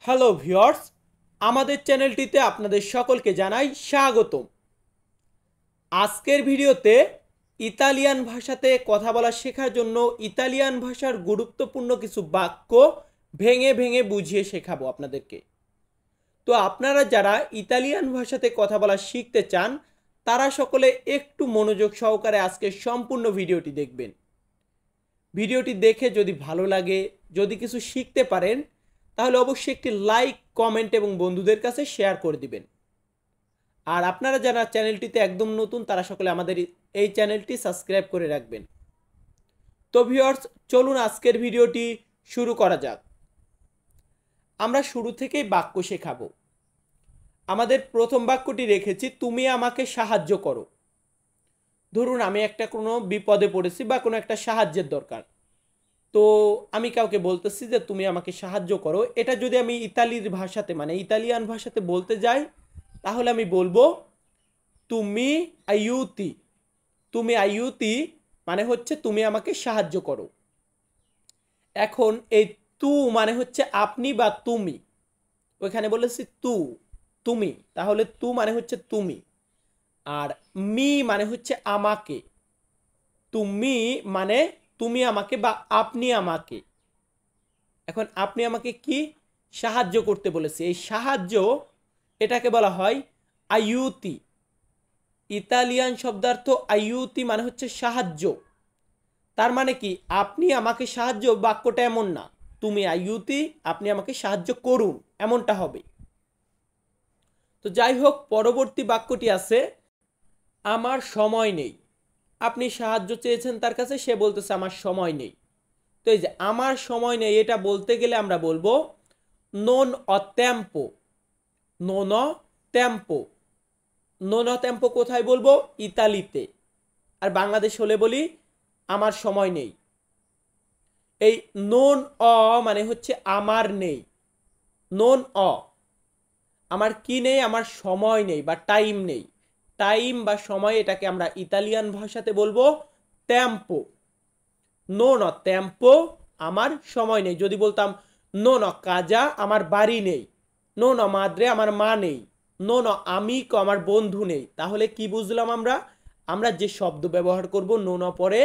Hello viewers, আমাদের চ্যানেলটিতে আপনাদের সকলকে জানাই স্বাগতম। আজকের ভিডিওতে ইতালিয়ান ভাষাতে কথা বলা শেখার জন্য ইতালিয়ান ভাষার গুরুত্বপূর্ণ কিছু বাক্য ভেঙে ভেঙে বুঝিয়ে শেখাবো আপনাদেরকে। তো আপনারা যারা ইতালিয়ান ভাষাতে কথা বলা শিখতে চান তারা সকলে একটু মনোযোগ সহকারে আজকের সম্পূর্ণ ভিডিওটি দেখবেন। ভিডিওটি দেখে যদি ভালো লাগে, যদি কিছু শিখতে পারেন, তাহলে অবশ্যই একটি লাইক, কমেন্ট এবং বন্ধুদের কাছে শেয়ার করে দিবেন। আর আপনারা যারা চ্যানেলটিতে একদম নতুন তারা সকলে আমাদের এই চ্যানেলটি সাবস্ক্রাইব করে রাখবেন। তো ভিউয়ার্স, চলুন আজকের ভিডিওটি শুরু করা যাক। আমরা শুরু থেকেই বাক্য শেখাবো। আমাদের প্রথম বাক্যটি রেখেছি, তুমি আমাকে সাহায্য করো। ধরুন আমি একটা কোনো বিপদে পড়েছি বা কোনো একটা সাহায্যের দরকার, তো আমি কাউকে বলতেছি যে তুমি আমাকে সাহায্য করো। এটা যদি আমি ইতালির ভাষাতে মানে ইতালিয়ান ভাষাতে বলতে যাই তাহলে আমি বলবো তুমি আইউতি। তুমি আইউতি মানে হচ্ছে তুমি আমাকে সাহায্য করো। এখন এই তু মানে হচ্ছে আপনি বা তুমি, ওইখানে বলেছি তুমি, তাহলে তু মানে হচ্ছে তুমি। আর মি মানে হচ্ছে আমাকে। তুমি মানে তুমি আমাকে বা আপনি আমাকে। এখন আপনি আমাকে কি সাহায্য করতে বলেছে, এই সাহায্য এটাকে বলা হয় আইউতি। ইতালিয়ান শব্দার্থ আইউতি মানে হচ্ছে সাহায্য। তার মানে কি আপনি আমাকে সাহায্য, বাক্যটা এমন না তুমি আইউতি আপনি আমাকে সাহায্য করুন, এমনটা হবে। তো যাই হোক, পরবর্তী বাক্যটি আছে আমার সময় নেই। আপনি সাহায্য চেয়েছেন তার কাছে, সে বলতেছে আমার সময় নেই। তো এই যে আমার সময় নেই এটা বলতে গেলে আমরা বলবো non ho tempo। non ho tempo। non ho tempo কোথায় বলবো? ইতালিতে। আর বাংলাদেশ হলে বলি আমার সময় নেই। এই non ho মানে হচ্ছে আমার নেই। non ho আমার কি নেই? আমার সময় নেই বা টাইম নেই। টাইম বা সময় এটাকে আমরা ইতালিয়ান ভাষাতে বলবো tempo। non ho tempo আমার সময় নেই। যদি বলতাম non ho casa আমার বাড়ি নেই, non ho madre আমার মা নেই, non ho amico আমার বন্ধু নেই, তাহলে কি বুঝলাম আমরা? আমরা যে শব্দ ব্যবহার করব non ho পরে,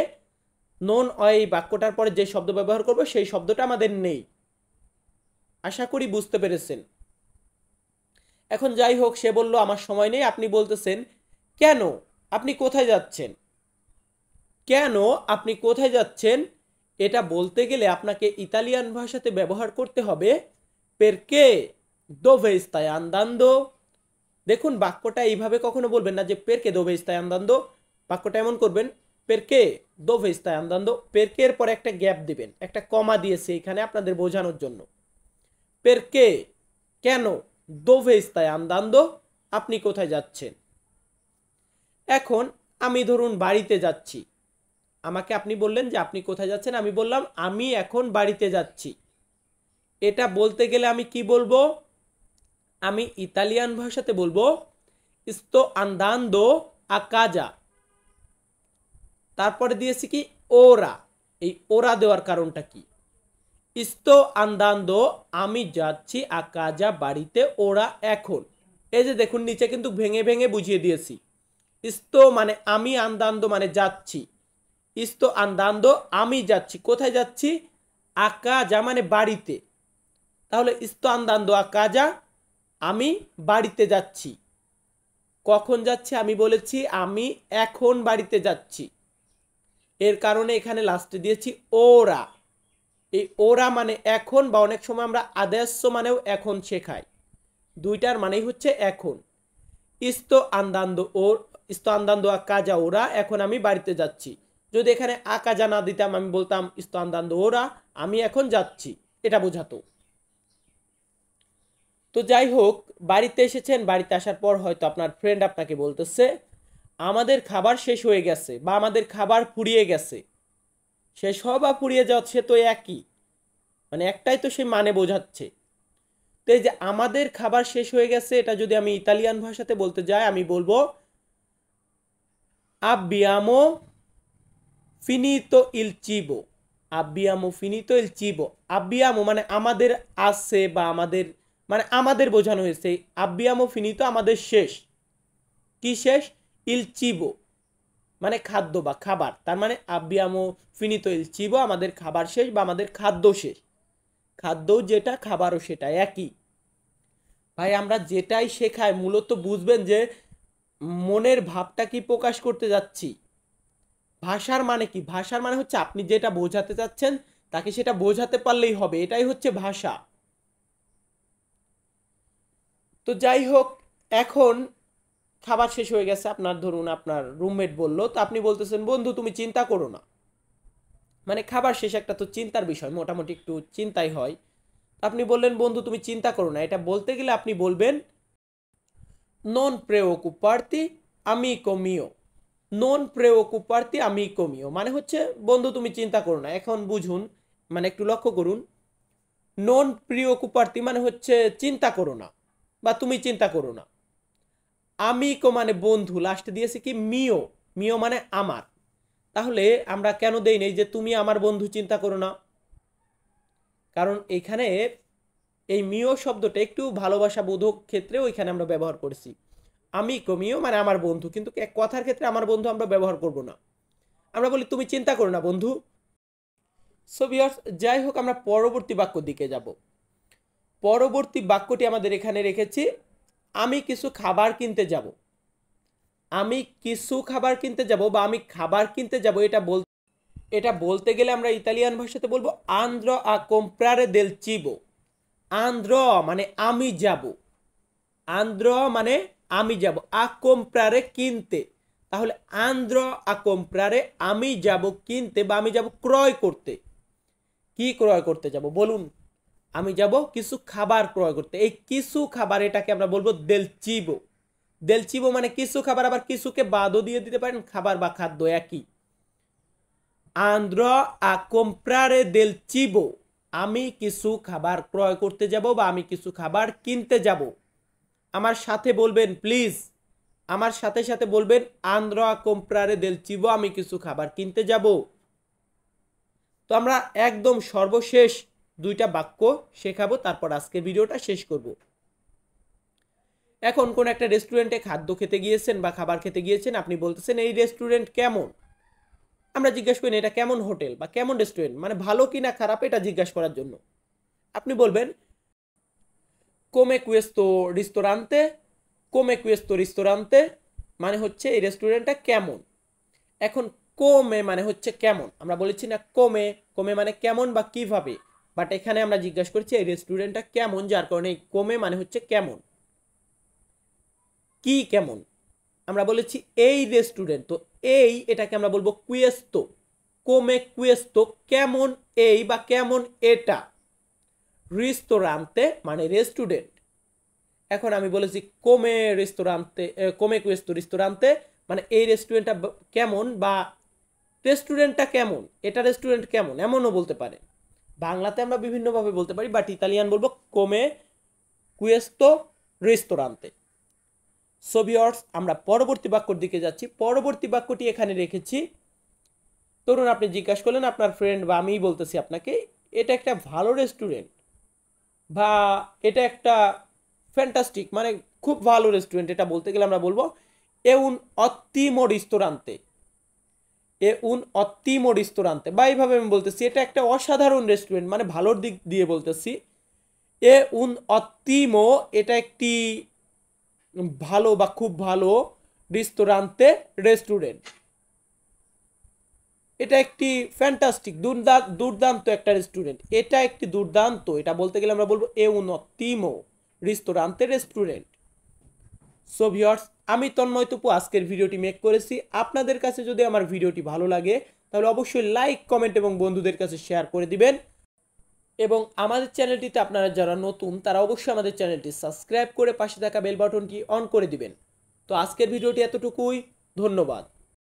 non ho এই বাক্যটার পরে যে শব্দ ব্যবহার করব সেই শব্দটা আমাদের নেই। আশা করি বুঝতে পেরেছেন। এখন যাই হোক, সে বলল আমার সময় নেই। আপনি বলতেছেন কেন? আপনি কোথায় যাচ্ছেন? কেন আপনি কোথায় যাচ্ছেন এটা বলতে গেলে আপনাকে ইতালিয়ান ভাষাতে ব্যবহার করতে হবে perché dove stai andando। দেখুন বাক্যটা এইভাবে কখনো বলবেন না যে perché dove stai andando। বাক্যটা এমন করবেন perché dove stai andando। perché এর পরে একটা গ্যাপ দিবেন, একটা কমা দিয়েছে এখানে আপনাদের বোঝানোর জন্য। perché কেন, dove stai andando আপনি কোথায় যাচ্ছেন। এখন আমি ধরুন বাড়িতে যাচ্ছি, আমাকে আপনি বললেন যে আপনি কোথায় যাচ্ছেন, আমি বললাম আমি এখন বাড়িতে যাচ্ছি। এটা বলতে গেলে আমি কি বলবো? আমি ইতালিয়ান ভাষাতে বলবো sto andando a casa। তারপরে দিয়েছি কি ওরা। এই ওরা দেওয়ার কারণটা কি? sto andando আমি যাচ্ছি, a casa বাড়িতে, ওরা এখন। এই যে দেখুন নিচে কিন্তু ভেঙে ভেঙে বুঝিয়ে দিয়েছি। sto মানে আমি, andando মানে যাচ্ছি। sto andando আমি যাচ্ছি, কোথায় যাচ্ছি? a casa মানে বাড়িতে। তাহলে sto andando a casa আমি বাড়িতে যাচ্ছি। কখন যাচ্ছি? আমি বলেছি আমি এখন বাড়িতে যাচ্ছি। এর কারণে এখানে লাস্টে দিয়েছি ওরা। এই ওরা মানে এখন, বা অনেক সময় আমরা আদেশ মানেও এখন শেখাই, দুইটার মানেই হচ্ছে এখন। sto andando sto andando a casa ওরা, এখন আমি বাড়িতে যাচ্ছি। যদি এখানে a casa না দিতাম, আমি বলতাম sto andando ওরা আমি এখন যাচ্ছি, এটা বোঝাতো। তো যাই হোক, বাড়িতে এসেছেন, বাড়িতে আসার পর হয়তো আপনার ফ্রেন্ড আপনাকে বলতেছে আমাদের খাবার শেষ হয়ে গেছে বা আমাদের খাবার ফুরিয়ে গেছে। শেষ হওয়া বা ফুরিয়ে যাওয়া সে তো একই, মানে একটাই তো সে মানে বোঝাচ্ছে। তো এই যে আমাদের খাবার শেষ হয়ে গেছে এটা যদি আমি ইতালিয়ান ভাষাতে বলতে যাই আমি বলবো abbiamo finito il cibo। abbiamo finito il cibo। abbiamo মানে আমাদের আছে বা আমাদের মানে আমাদের বোঝানো হয়েছে আব্বিয়ামো ফিনিতো আমাদের শেষ। কি শেষ? ইল চিবো মানে খাদ্য বা খাবার, তার মানে আব্বিয়ামো ফিনিতো ইল চিবো আমাদের খাবার শেষ বা আমাদের খাদ্য শেষ। খাদ্য যেটা খাবারও সেটা একই। ভাই আমরা যেটাই শেখাই মূলত বুঝবেন যে মনের ভাবটা কি প্রকাশ করতে যাচ্ছি। ভাষার মানে কি? ভাষার মানে হচ্ছে আপনি যেটা বোঝাতে চাচ্ছেন তাকে সেটা বোঝাতে পারলেই হবে, এটাই হচ্ছে ভাষা। তো যাই হোক, এখন খাবার শেষ হয়ে গেছে, আপনার ধরুন আপনার রুমমেট বলল, তো আপনি বলতেছেন বন্ধু তুমি চিন্তা করো না। মানে খাবার শেষ একটা তো চিন্তার বিষয়, মোটামুটি একটু চিন্তাই হয়। আপনি বললেন বন্ধু তুমি চিন্তা করো না, এটা বলতে গেলে আপনি বলবেন নন preoccuparti amico mio। নন preoccuparti amico mio মানে হচ্ছে বন্ধু তুমি চিন্তা করো না। এখন বুঝুন, মানে একটু লক্ষ্য করুন, নন preoccuparti মানে হচ্ছে চিন্তা করো না বা তুমি চিন্তা করো না। আমিকো মানে বন্ধু, লাস্টে দিয়েছে কি মিও, মিও মানে আমার। তাহলে আমরা কেন দেই নেই যে তুমি আমার বন্ধু চিন্তা করো না? কারণ এখানে এই মিও শব্দটা একটু ভালোবাসা বোধক ক্ষেত্রে ওইখানে আমরা ব্যবহার করেছি। আমি কমিও মানে আমার বন্ধু, কিন্তু এক কথার ক্ষেত্রে আমার বন্ধু আমরা ব্যবহার করব না, আমরা বলি তুমি চিন্তা করো না বন্ধু। সো ভিউয়ার্স, যাই হোক আমরা পরবর্তী বাক্য দিকে যাব। পরবর্তী বাক্যটি আমাদের এখানে রেখেছি আমি কিছু খাবার কিনতে যাব। আমি কিছু খাবার কিনতে যাব বা আমি খাবার কিনতে যাব, এটা বলতে গেলে আমরা ইতালিয়ান ভাষাতে বলবো আন্দ্রো আ comprare del cibo। আন্দ্রো মানে আমি যাব, আন্দ্র মানে আমি যাব, আ comprare কিনতে। তাহলে আন্দ্র আ comprare আমি যাব কিনতে বা আমি যাব ক্রয় করতে। কি ক্রয় করতে যাব বলুন? আমি যাব কিছু খাবার ক্রয় করতে। এই কিছু খাবার এটাকে আমরা বলবো দেল চিবো। দেল চিবো মানে কিছু খাবার, আবার কিছুকে বাদও দিয়ে দিতে পারেন, খাবার বা খাদ্য একই। আন্দ্রো আ comprare del cibo আমি কিছু খাবার ক্রয় করতে যাব বা আমি কিছু খাবার কিনতে যাব। আমার সাথে বলবেন প্লিজ, আমার সাথে সাথে বলবেন আন্দ্রো আ comprare del cibo আমি কিছু খাবার কিনতে যাব। তো আমরা একদম সর্বশেষ দুইটা বাক্য শেখাবো, তারপর আজকের ভিডিওটা শেষ করব। এখন কোন একটা রেস্টুরেন্টে খাদ্য খেতে গিয়েছেন বা খাবার খেতে গিয়েছেন, আপনি বলতেছেন এই রেস্টুরেন্ট কেমন। আমরা জিজ্ঞাসা করি এটা কেমন হোটেল বা কেমন রেস্টুরেন্ট, মানে ভালো কি না খারাপ এটা জিজ্ঞাসা করার জন্য। আপনি বলবেন come questo ristorante, come questo ristorante মানে হচ্ছে এই রেস্টুরেন্টটা কেমন। এখন কোমে মানে হচ্ছে কেমন, আমরা বলেছি না কোমে, কোমে মানে কেমন বা কিভাবে, বাট এখানে আমরা জিজ্ঞাসা করছি এই রেস্টুরেন্টটা কেমন, যার কারণে কোমে মানে হচ্ছে কেমন, কি কেমন। আমরা বলেছি এই রেস্টুরেন্ট, তো এই এটাকে আমরা বলবো কুয়েস্তো, কোমে কুয়েস্তো কেমন এই বা কেমন এটা। রিস্তোরান্তে মানে রেস্টুরেন্ট। এখন আমি বলেছি কোমে রেস্তোরান্তে, কোমে কুয়েস্তো রেস্তোরান্তে মানে এই রেস্টুরেন্টটা কেমন বা রেস্টুরেন্টটা কেমন, এটা রেস্টুরেন্ট কেমন এমনও বলতে পারে। বাংলাতে আমরা বিভিন্নভাবে বলতে পারি, বাট ইতালিয়ান বলবো কোমে কুয়েস্তো রেস্তোরান্তে। সো ভিউয়ার্স, আমরা পরবর্তী বাক্যর দিকে যাচ্ছি। পরবর্তী বাক্যটি এখানে রেখেছি। ধরুন আপনি জিজ্ঞাসা করলেন আপনার ফ্রেন্ড বা আমিই বলতেছি আপনাকে এটা একটা ভালো রেস্টুরেন্ট বা এটা একটা ফ্যান্টাস্টিক মানে খুব ভালো রেস্টুরেন্ট, এটা বলতে গেলে আমরা বলবো এ উন অত্তিমো রিস্তোরান্তে, এ উন অত্তিমো রিস্তোরান্তে, বা এইভাবে আমি বলতেছি এটা একটা অসাধারণ রেস্টুরেন্ট মানে ভালোর দিক দিয়ে বলতেছি। এ উন অত্তিমো এটা একটি ভালো বা খুব ভালো রিস্তোরান্তে রেস্টুরেন্ট, এটা একটি ফ্যান্টাস্টিক দুর্দান্ত একটা রেস্টুরেন্ট, এটা একটি দুর্দান্ত, এটা বলতে গেলে আমরা বলবো এ উন অত্তিমো রিস্তোরান্তে রেস্টুরেন্ট। সো ভিউয়ার্স, আমি তন্ময় তপু আজকের ভিডিওটি মেক করেছি। আপনাদের কাছে যদি আমার ভিডিওটি ভালো লাগে তাহলে অবশ্যই লাইক কমেন্ট এবং বন্ধুদের কাছে শেয়ার করে দিবেন, এবং আমাদের চ্যানেলটিতে আপনারা যারা নতুন তারা অবশ্যই আমাদের চ্যানেলটি সাবস্ক্রাইব করে পাশে থাকা বেল বাটনটি অন করে দিবেন। তো আজকের ভিডিওটি এতটুকুই, ধন্যবাদ।